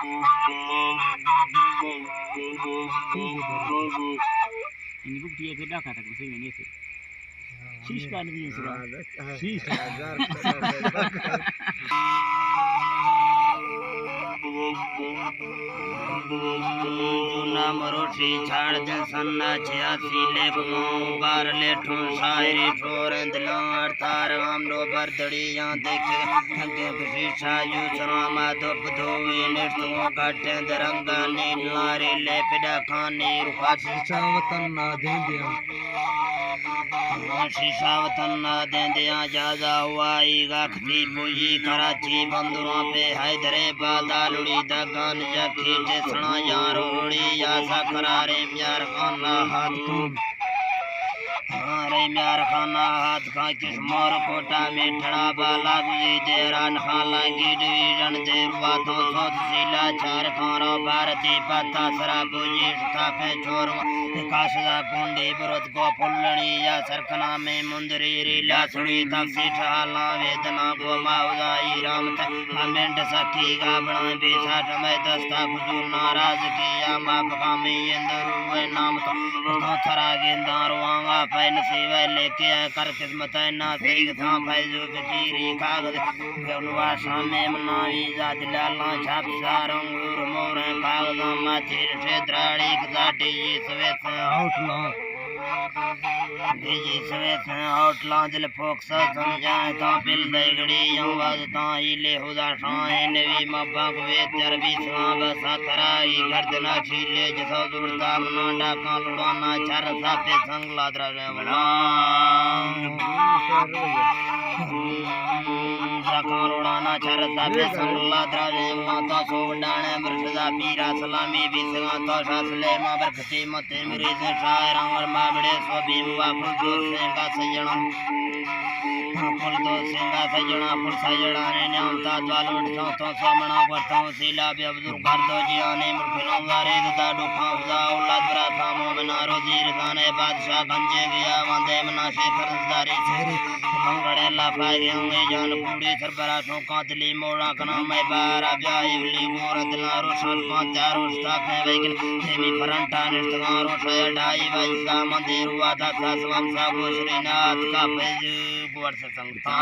ini bukti ya beda kata gue sih ini sih. Sis kan ini sih. Sis. Marothi छाड़ दे सन्ना छियासी ले बार ले ठूं शायरी छोरंद लार तार हम लो बरदड़ी यहाँ देखे थके खुशी छाजू सरामा धुप धोवे निष्ठों काटे दरंगा नील लारे ले पिड़ा खाने रुखासी शावतन ना दे दिया शीशावतन ना दे दिया जाजा हुआई गाखती पूजी कराची बंदरों पे हैदराबाद आलूड़ी दगान जखी टेसना यारो या सकरारे म्यार खाना हाथ कौन रे म्यार खाना हाथ का किस मोर कोटा में ठड़ा बाला गुजी देरान खाला की डिवीजन देरुआ तो सोच सीला चार खारो भारती पत्ता सरा पूजी स्थापे छोरो काशदा कुंडी बुरत को फुल्लणी या सरकना में मुंदरी रीला सुड़ी तक्सी ठहाला वेदना को माउदाई रामत हमेंड सखी गाबना बेसा समय दस्ता खुजूर नाराज किया माफ का में इंदरू नाम तो थरा गेंदार वांगा फैन सीवे लेके कर किस्मत ना सही था फैजो फकीरी कागज गनुवा सामे मनावी जात लाला छाप सारंगूर मोर कागज माथिर से द्राड़ी जाटी ये सवे आउटला जी सवे आउटला दिल फोक्स समझाए तो बिल दगड़ी आवाज ता इले हुदा शाए नवी मब्बा को वे चरबी स्वाब सतराई गर्दना छीले जसो दुर्दा मना डाका लुड़ाना चार सापे संगला द्रवे बला उड़ाना चार सापे संगला द्रवे माता सो डाणे मृषदा पीरा सलामी बिसगा तो शासले मा बरखती मते मुरीद शायर अंगर माबड़े सो बीमवा फुल सेंगा सजना फुल दो सेंगा सजना फुल सजना ने नामता द्वालोट तो सोमना वर्तो सीला बे अब्दुल कर दो जियाने मुर्खिलों वारे दा डुखा उदा औलाद बरा सामो बनारो जीर खाने बादशाह गंजे गया वंदे मना शेखर दारी सेरी मंगड़े ला पाए होंगे जान पूड़ी सरबरा सो कातली मोड़ा कना मैं बारा जाईवली गोरत लारो सन को चारो स्टाफ है लेकिन सेमी फरंटा निष्ठारो छडाई वैसा मंदिर हुआ था ससवम सा श्रीनाथ का पेज वर्ष संगता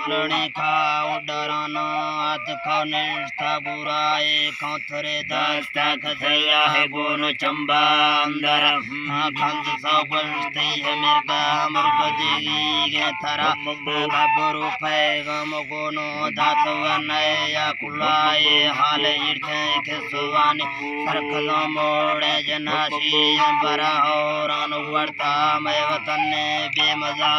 फुलड़ी खाओ डराना हाथ खाओ निष्ठा बुराए खाथरे दास्ता खसैया है गोनो चंबा अंदर खंद सौ बजते है मिर्गा मुर्ग देगी गे थरा गबरू पैगम गोनो दासवन या कुलाए हाल इर्थे के सुवानी सरकलो मोड़े जनाशी बरा और अनुवर्ता मैं वतन बेमजा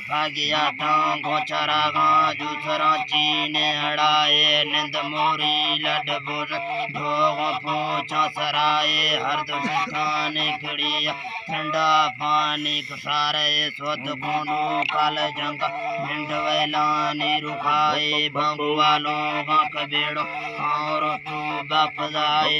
भागिया टांगो चरागा जूसरा चीने हड़ाए निंद मोरी लड बुर ढोगो पोचा सराए हर्द खाने खड़िया ठंडा पानी कुसारे स्वत कोंडो काल जंग मिंड वेलानी रुखाए भंगुआ लोगा कबेड़ो और तू बपदाए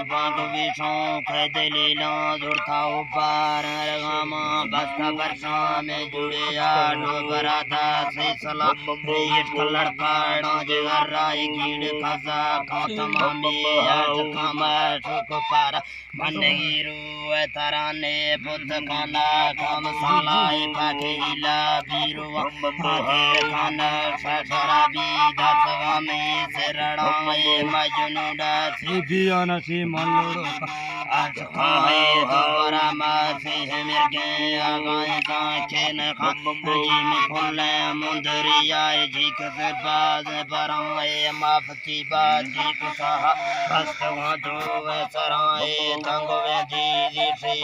बाग विषों खैदलीला जुड़ता ऊपर रगामा बस्ता वर्षा में जुड़े आडो बरादा से सला रेट कलर काड़ा जगर राय कीड़ खसा खातमा में आठ खामा ठोक पारा मनगिरू तराने बुद्ध खाना काम सलाए पाके इला बीरो आधे खाना शराबी दसवा में सरड़ाए मजनुडा से बियाना से मल्लोड़ो आज खाए दोबारा मासे है मिर्गे आगाए साँचे न खाजी में फुले मुंदरिया झीक से बाज बराए माफती बाजी कुसाहा बस्त वादो वे सराए तंगवे जी से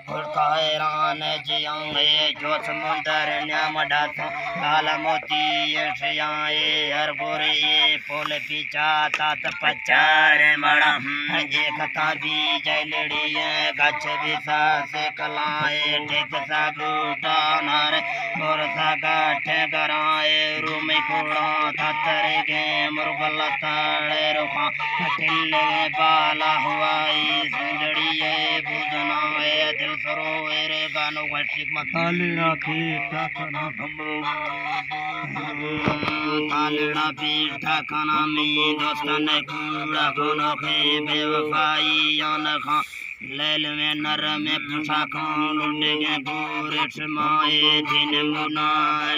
फुलकाए रान जियांगे जो समुंदर न्याम डातो लाल मोती यशियाए हर गोरे फूल पीछा तात पचार बड़ा एक ताबी जलड़िए गच बिसा से कलाए टेक सा बूटा नारे और सा गाठे कराए रूम कुड़ा थतरे के मुर्गलता साड़े रुखा टिल्ले पाला हुआई सुंदड़ी है पूजना है दिल सरोवर गानो वार्षिक मत तालिड़ा पीठा खाना तालिड़ा पीठा खाना में दोस्तन कूड़ा खाना खे बेवफाई यान खा लैल में नर में पुछा खान लुंडे के पूरे छमाए जिन मुना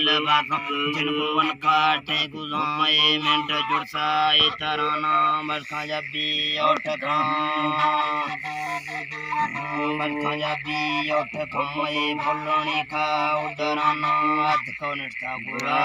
लबासा जिनको वन काटे गुजाए मिंट जुड़साए तराना मरखा जबी उठ मरखा जबी उठ खाए फुलनी खा उडराना हाथ को निष्ठा गुरा